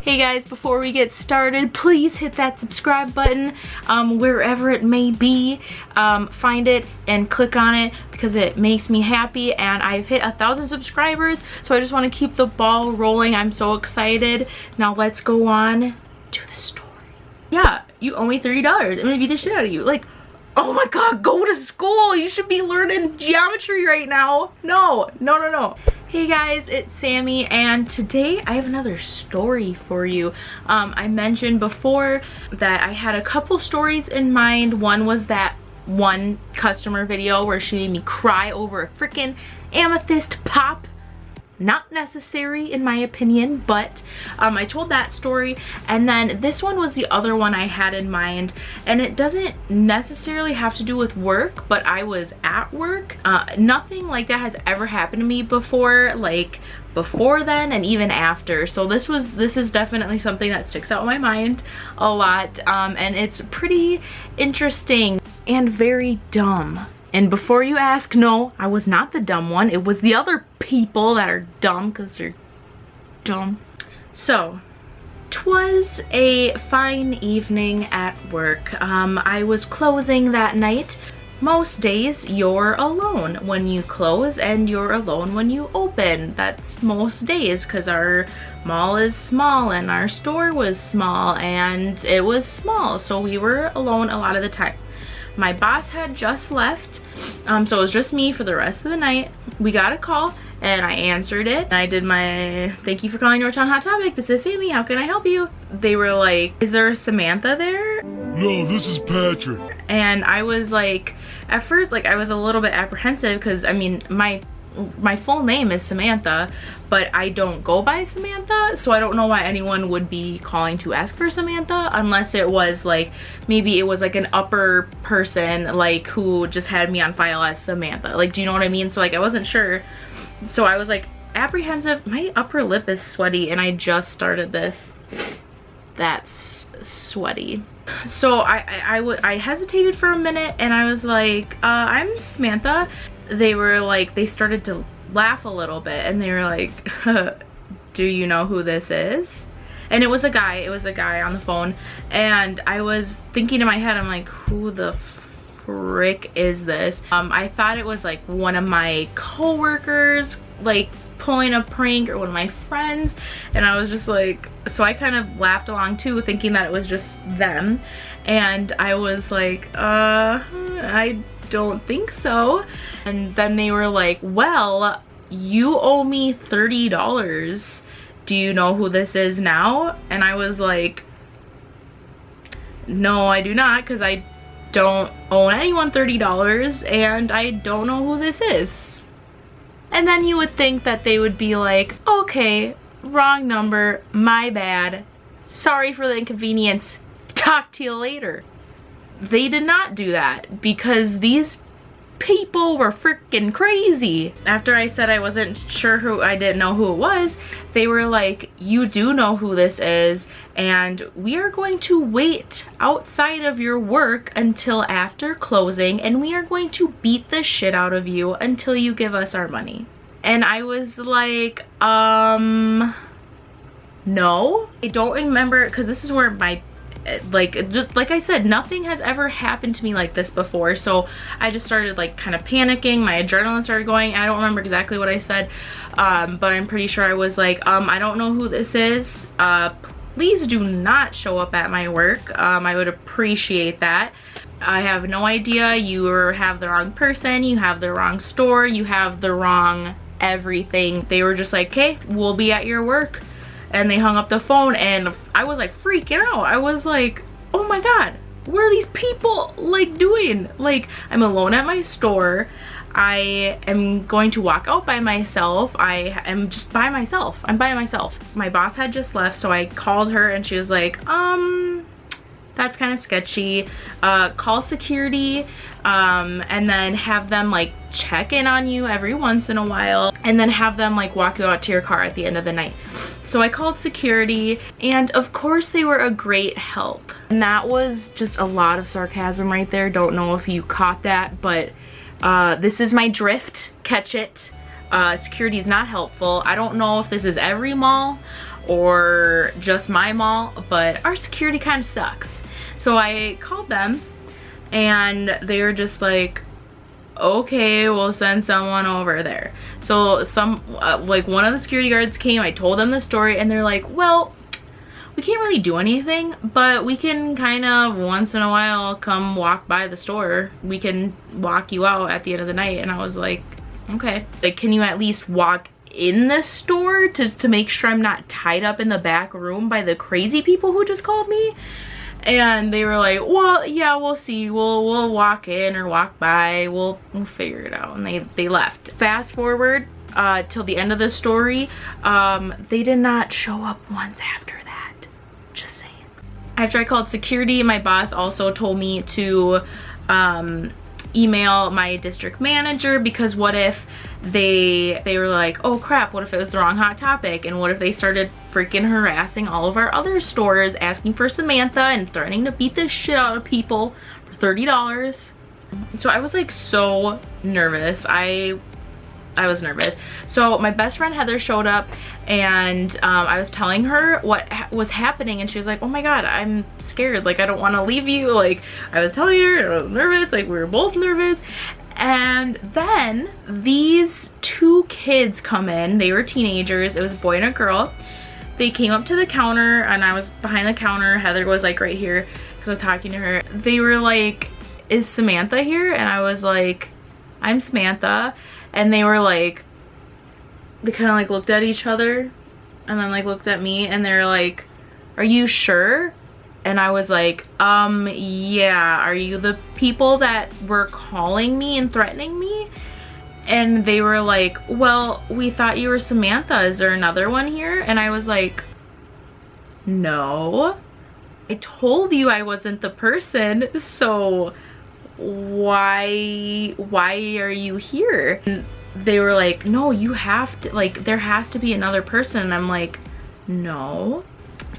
Hey guys, before we get started, please hit that subscribe button wherever it may be. Find it and click on it because it makes me happy, and I've hit 1,000 subscribers, so I just want to keep the ball rolling. I'm so excited. Now let's go on to the story. Yeah, you owe me $30. I'm gonna beat the shit out of you. Like, oh my god, go to school. You should be learning geometry right now. No. Hey guys, it's Sammy, and today I have another story for you. I mentioned before that I had a couple stories in mind. One was that one customer video where she made me cry over a freaking amethyst pop. Not necessary in my opinion, but I told that story. And then this one was the other one I had in mind, and it doesn't necessarily have to do with work, but I was at work. Nothing like that has ever happened to me before, like before then and even after. So this is definitely something that sticks out in my mind a lot, and it's pretty interesting and very dumb. And before you ask, no, I was not the dumb one. It was the other people that are dumb because they're dumb. So, 'twas a fine evening at work. I was closing that night. Most days you're alone when you close and you're alone when you open. That's most days because our mall is small and our store was small and it was small. So we were alone a lot of the time. My boss had just left, so it was just me for the rest of the night. We got a call and I answered it. I did my "thank you for calling Norristown Hot Topic, this is Sammy, how can I help you?" They were like, "Is there a Samantha there?" "No, this is Patrick." And I was like, at first, like, I was a little bit apprehensive because I mean my full name is Samantha, but I don't go by Samantha, so I don't know why anyone would be calling to ask for Samantha, unless it was like, maybe it was like an upper person, like, who just had me on file as Samantha. Like, do you know what I mean? So like, I wasn't sure. So I was like apprehensive. My upper lip is sweaty and I just started this. That's sweaty. So I hesitated for a minute and I was like, I'm Samantha. They were like, they started to laugh a little bit and they were like, "Do you know who this is?" And it was a guy on the phone, and I was thinking in my head, I'm like, who the frick is this? I thought it was like one of my coworkers, like pulling a prank, or one of my friends, and I was just like, so I kind of laughed along too, thinking that it was just them, and I was like, I don't think so. And then they were like, "Well, you owe me $30. Do you know who this is now?" And I was like, "No, I do not, because I don't owe anyone $30 and I don't know who this is." And then you would think that they would be like, "Okay, wrong number, my bad. Sorry for the inconvenience. Talk to you later." They did not do that because these people were freaking crazy. After I said I wasn't sure who, I didn't know who it was, they were like, "You do know who this is, and we are going to wait outside of your work until after closing, and we are going to beat the shit out of you until you give us our money." And I was like, no. I don't remember, because this is where my, like, just like I said, nothing has ever happened to me like this before, so I just started like kind of panicking. My adrenaline started going. I don't remember exactly what I said, but I'm pretty sure I was like, "I don't know who this is. Please do not show up at my work. I would appreciate that. I have no idea. You have the wrong person, you have the wrong store, you have the wrong everything." They were just like, "Okay, we'll be at your work." And they hung up the phone, and I was like freaking out. I was like, oh my god, what are these people like doing? Like, I'm alone at my store. I am going to walk out by myself. I am just by myself. I'm by myself. My boss had just left, so I called her and she was like, that's kind of sketchy. Call security, and then have them like check in on you every once in a while, and then have them like walk you out to your car at the end of the night. So I called security, and of course they were a great help. And that was just a lot of sarcasm right there. Don't know if you caught that, but this is my drift. Catch it. Security is not helpful. I don't know if this is every mall or just my mall, but our security kind of sucks. So I called them and they were just like, okay, we'll send someone over there. So like one of the security guards came, I told them the story, and they're like, well, we can't really do anything, but we can kind of once in a while come walk by the store. We can walk you out at the end of the night. And I was like, okay. Like, can you at least walk in the store to make sure I'm not tied up in the back room by the crazy people who just called me? And they were like, well, yeah, we'll see. We'll walk in or walk by. We'll figure it out. And they left. Fast forward till the end of the story. They did not show up once after that. Just saying. After I called security, my boss also told me to email my district manager, because what if they were like, oh crap, what if it was the wrong Hot Topic? And what if they started freaking harassing all of our other stores, asking for Samantha and threatening to beat the shit out of people for $30? So I was like so nervous. I was nervous. So my best friend Heather showed up, and I was telling her what was happening, and she was like, oh my god, I'm scared, like I don't want to leave you. Like, I was telling her, and I was nervous, like we were both nervous. And then these two kids come in. They were teenagers. It was a boy and a girl. They came up to the counter, and I was behind the counter. Heather was like right here because I was talking to her. They were like, is Samantha here? And I was like, I'm Samantha. And they were like, they kind of like looked at each other and then like looked at me, and they're like, are you sure? And I was like, yeah, are you the people that were calling me and threatening me? And they were like, well, we thought you were Samantha. Is there another one here? And I was like, no, I told you I wasn't the person, so why are you here? And they were like, no, you have to, like, there has to be another person. And I'm like, no.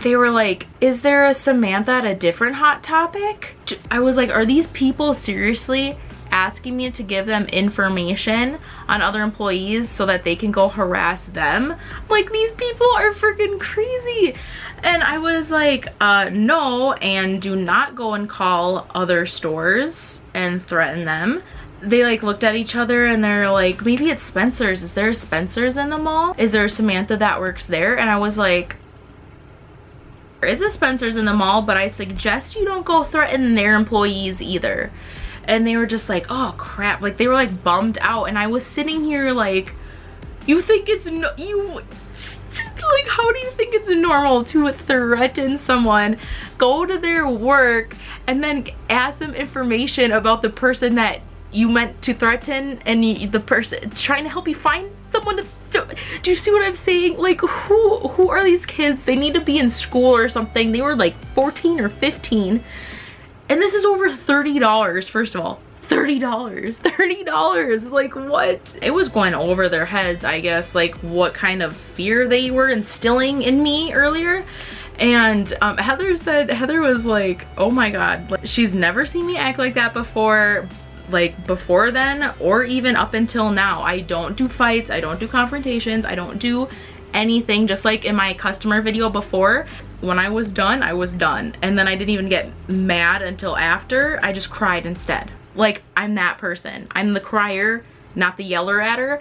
They were like, is there a Samantha at a different Hot Topic? I was like, are these people seriously asking me to give them information on other employees so that they can go harass them? Like, these people are freaking crazy. And I was like, no, and do not go and call other stores and threaten them. They like looked at each other, and they're like, maybe it's Spencer's. Is there a Spencer's in the mall? Is there a Samantha that works there? And I was like, there is a Spencer's in the mall, but I suggest you don't go threaten their employees either. And they were just like, oh crap, like they were like bummed out. And I was sitting here like, you think it's like, how do you think it's normal to threaten someone, go to their work, and then ask them information about the person that you meant to threaten, and the person trying to help you find someone to do you see what I'm saying? Like, who are these kids? They need to be in school or something. They were like 14 or 15, and this is over $30. First of all, $30, like what? It was going over their heads, I guess, like what kind of fear they were instilling in me earlier. And Heather was like, oh my god, like, she's never seen me act like that before, like before then or even up until now. I don't do fights, I don't do confrontations, I don't do anything. Just like in my customer video before, when I was done, I was done. And then I didn't even get mad until after. I just cried instead. Like, I'm that person. I'm the crier, not the yeller at her.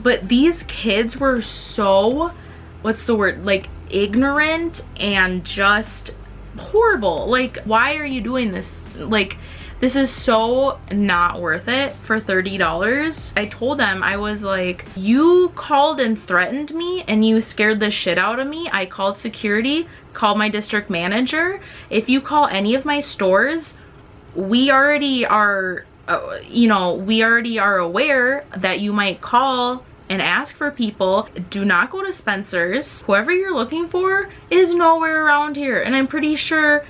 But these kids were so, what's the word, like ignorant and just horrible. Like, why are you doing this? Like, this is so not worth it for $30. I told them, I was like, you called and threatened me and you scared the shit out of me. I called security, called my district manager. If you call any of my stores, we already are, we already are aware that you might call and ask for people. Do not go to Spencer's. Whoever you're looking for is nowhere around here. And I'm pretty sure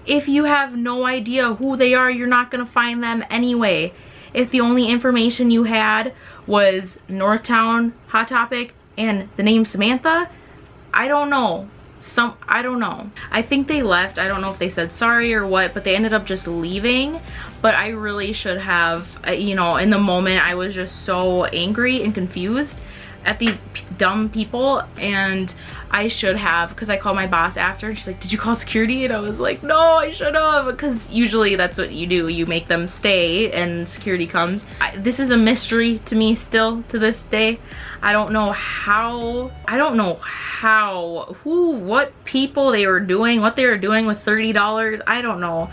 if you have no idea who they are, you're not gonna find them anyway. If the only information you had was Northtown, Hot Topic, and the name Samantha, I don't know. I don't know. I think they left. I don't know if they said sorry or what, but they ended up just leaving. But I really should have, in the moment I was just so angry and confused at these dumb people, and I should have, because I called my boss after and she's like, did you call security? And I was like, no, I should have, because usually that's what you do, you make them stay and security comes. This is a mystery to me still to this day. I don't know how, what people they were doing, what they were doing with $30. I don't know.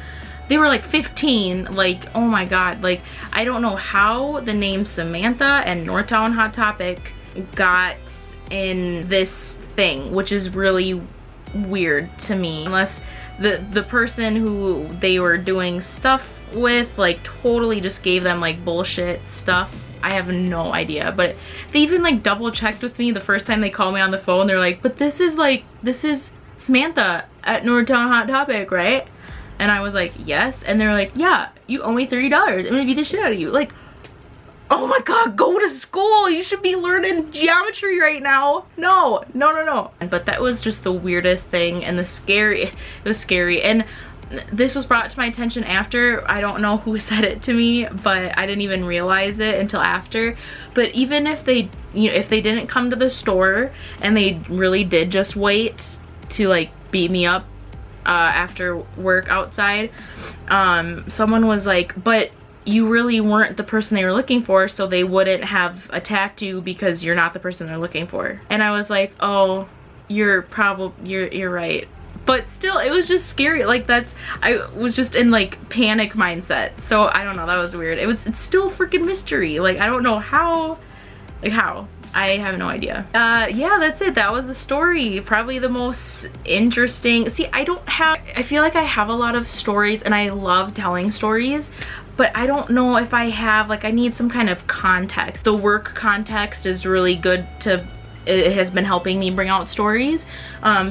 They were like 15, like, oh my god, like, I don't know how the name Samantha and Northtown Hot Topic got in this thing, which is really weird to me, unless the person who they were doing stuff with like totally just gave them like bullshit stuff. I have no idea, but they even like double checked with me the first time they called me on the phone. They're like, but this is Samantha at Northtown Hot Topic, right? And I was like, yes. And they're like, yeah, you owe me $30. I'm gonna beat the shit out of you. Like, oh my god, go to school. You should be learning geometry right now. No. But that was just the weirdest thing, and it was scary. And this was brought to my attention after. I don't know who said it to me, but I didn't even realize it until after. But even if they, if they didn't come to the store and they really did just wait to like beat me up after work outside, someone was like, but you really weren't the person they were looking for, so they wouldn't have attacked you because you're not the person they're looking for. And I was like, oh, you're right. But still, it was just scary. Like, I was just in like panic mindset. So I don't know, that was weird. It's still a freaking mystery. Like, I don't know how, I have no idea. Yeah, that's it. That was the story. Probably the most interesting. See, I feel like I have a lot of stories and I love telling stories, but I don't know if I have, like, I need some kind of context. The work context is really good it has been helping me bring out stories,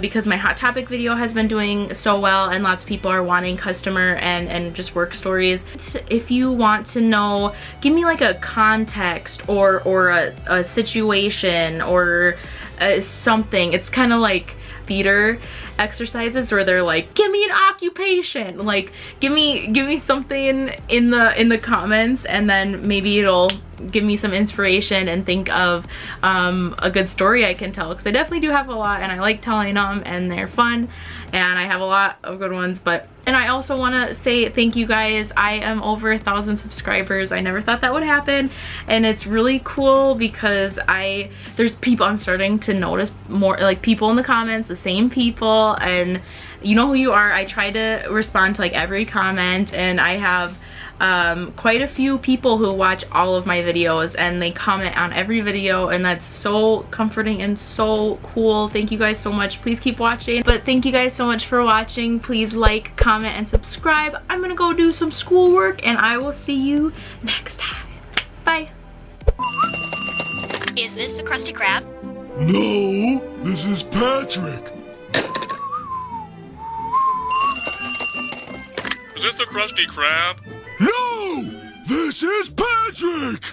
because my Hot Topic video has been doing so well and lots of people are wanting customer and just work stories. If you want to know, give me like a context or a situation or something. It's kind of like theater exercises where they're like, give me an occupation, like give me something in the comments, and then maybe it'll give me some inspiration and think of a good story I can tell, because I definitely do have a lot and I like telling them and they're fun and I have a lot of good ones. And I also want to say thank you guys. I am over 1,000 subscribers. I never thought that would happen, and it's really cool because there's people, I'm starting to notice more, like people in the comments, the same people, and you know who you are. I try to respond to like every comment, and I have quite a few people who watch all of my videos and they comment on every video, and that's so comforting and so cool. Thank you guys so much. Please keep watching. But thank you guys so much for watching. Please like, comment, and subscribe. I'm gonna go do some schoolwork and I will see you next time. Bye. Is this the Krusty Krab? No, this is Patrick. Is this the Krusty Krab? No, this is Patrick.